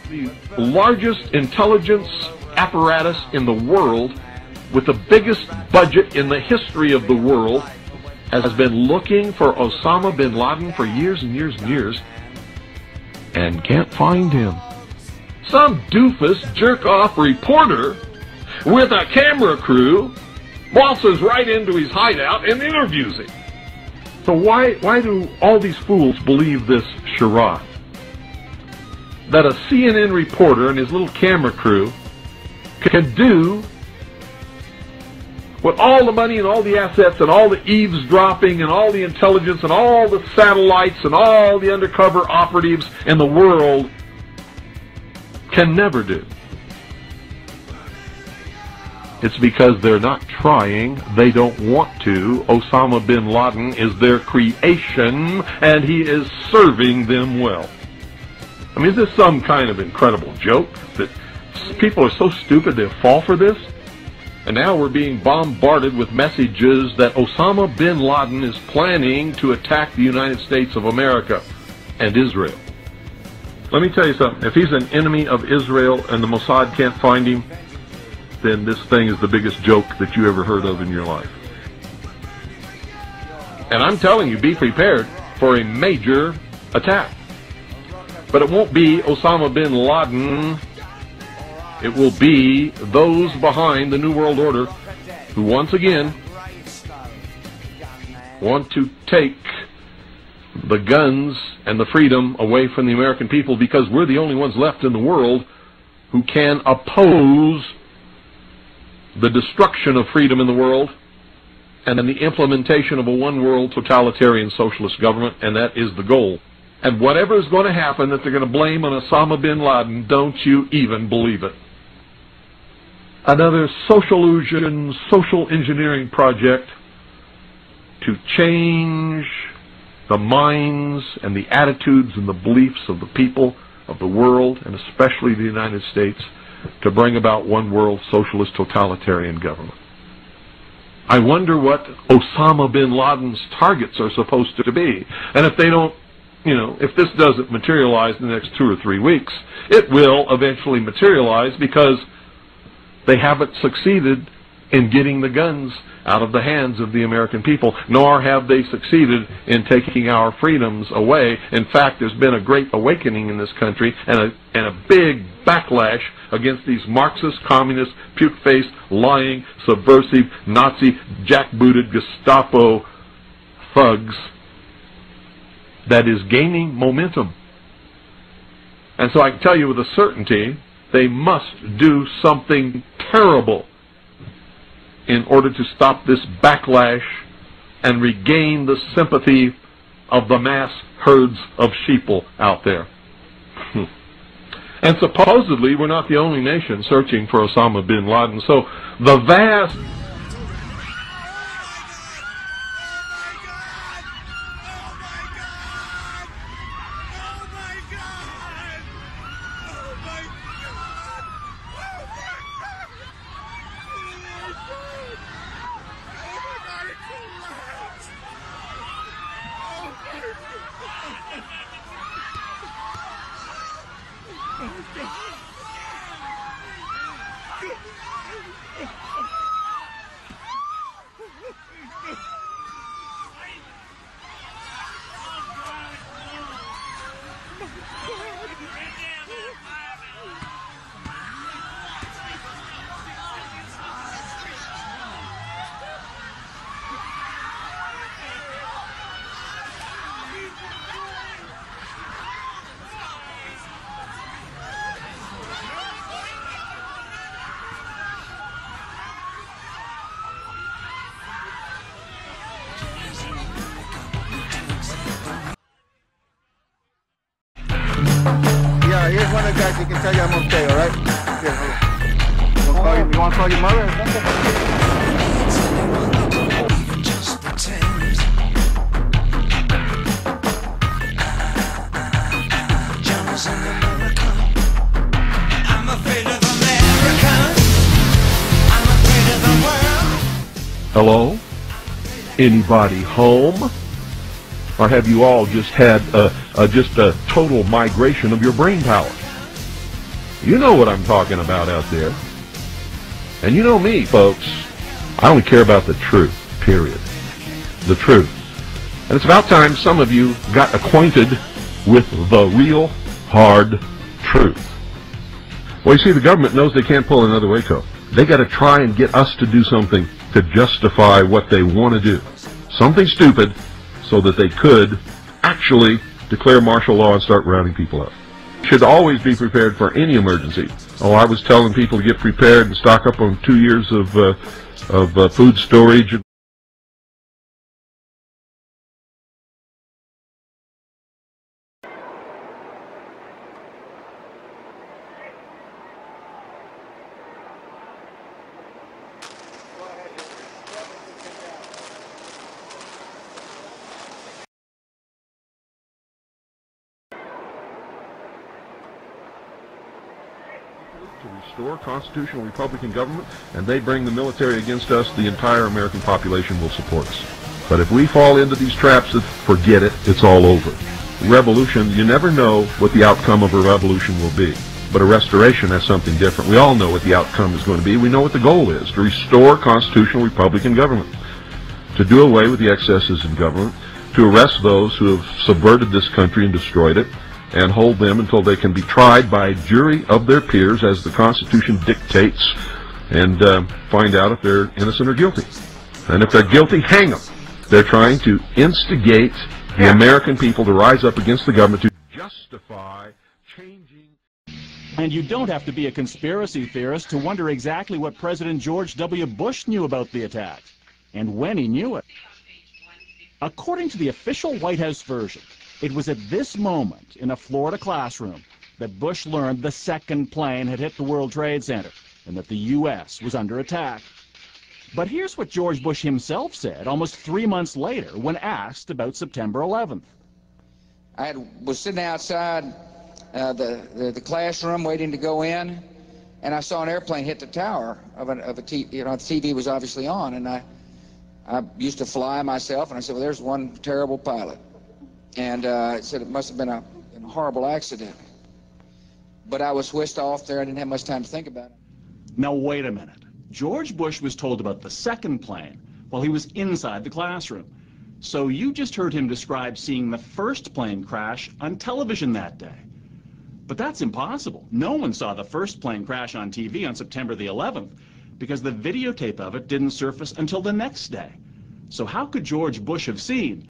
The largest intelligence apparatus in the world, with the biggest budget in the history of the world, has been looking for Osama bin Laden for years and years and years, and can't find him. Some doofus jerk-off reporter with a camera crew waltzes right into his hideout and interviews him. So why do all these fools believe this charade? That a CNN reporter and his little camera crew can do what all the money and all the assets and all the eavesdropping and all the intelligence and all the satellites and all the undercover operatives in the world can never do. It's because they're not trying, they don't want to. Osama bin Laden is their creation, and he is serving them well. I mean, is this some kind of incredible joke that people are so stupid they fall for this? And now we're being bombarded with messages that Osama bin Laden is planning to attack the United States of America and Israel. Let me tell you something. If he's an enemy of Israel and the Mossad can't find him, then this thing is the biggest joke that you ever heard of in your life. And I'm telling you, be prepared for a major attack. But it won't be Osama bin Laden. It will be those behind the New World Order who once again want to take the guns and the freedom away from the American people, because we're the only ones left in the world who can oppose the destruction of freedom in the world and then the implementation of a one-world totalitarian socialist government, and that is the goal. And whatever is going to happen that they're going to blame on Osama bin Laden, don't you even believe it. Another social illusion, social engineering project to change the minds and the attitudes and the beliefs of the people of the world, and especially the United States, to bring about one world socialist totalitarian government. I wonder what Osama bin Laden's targets are supposed to be. And if they don't, if this doesn't materialize in the next 2 or 3 weeks, it will eventually materialize, because they haven't succeeded in getting the guns out of the hands of the American people, nor have they succeeded in taking our freedoms away. In fact, there's been a great awakening in this country and a big backlash against these Marxist, communist, puke-faced, lying, subversive, Nazi, jackbooted Gestapo thugs that is gaining momentum. And so I can tell you with a certainty, they must do something terrible in order to stop this backlash and regain the sympathy of the mass herds of sheeple out there. And supposedly we're not the only nation searching for Osama bin Laden. So the vast here's one of the guys who can tell you I'm okay, alright? You want to call your mother or something? I'm afraid of America. I'm afraid of the world. Hello? Anybody home? Or have you all just had just a total migration of your brain power? You know what I'm talking about out there. And you know me, folks. I only care about the truth, period. The truth. And it's about time some of you got acquainted with the real hard truth. Well, you see, the government knows they can't pull another Waco. They got to try and get us to do something to justify what they want to do. Something stupid so that they could actually declare martial law and start rounding people up. Should always be prepared for any emergency. Oh, I was telling people to get prepared and stock up on 2 years of food storage. To restore constitutional Republican government, and they bring the military against us, the entire American population will support us. But if we fall into these traps, forget it, it's all over. Revolution, you never know what the outcome of a revolution will be. But a restoration, that's something different. We all know what the outcome is going to be. We know what the goal is, to restore constitutional Republican government, to do away with the excesses in government, to arrest those who have subverted this country and destroyed it, and hold them until they can be tried by a jury of their peers as the Constitution dictates, and find out if they're innocent or guilty. And if they're guilty, hang them. They're trying to instigate the American people to rise up against the government to justify changing. And you don't have to be a conspiracy theorist to wonder exactly what President George W. Bush knew about the attack, and when he knew it. According to the official White House version, it was at this moment in a Florida classroom that Bush learned the second plane had hit the World Trade Center and that the U.S. was under attack. But here's what George Bush himself said almost 3 months later when asked about September 11th. I was sitting outside the classroom waiting to go in, and I saw an airplane hit the tower of a TV. You know, the TV was obviously on, and I used to fly myself, and I said, well, there's one terrible pilot. And it said it must have been a horrible accident. But I was whisked off there. I didn't have much time to think about it. Now, wait a minute. George Bush was told about the second plane while he was inside the classroom. So you just heard him describe seeing the first plane crash on television that day. But that's impossible. No one saw the first plane crash on TV on September the 11th because the videotape of it didn't surface until the next day. So how could George Bush have seen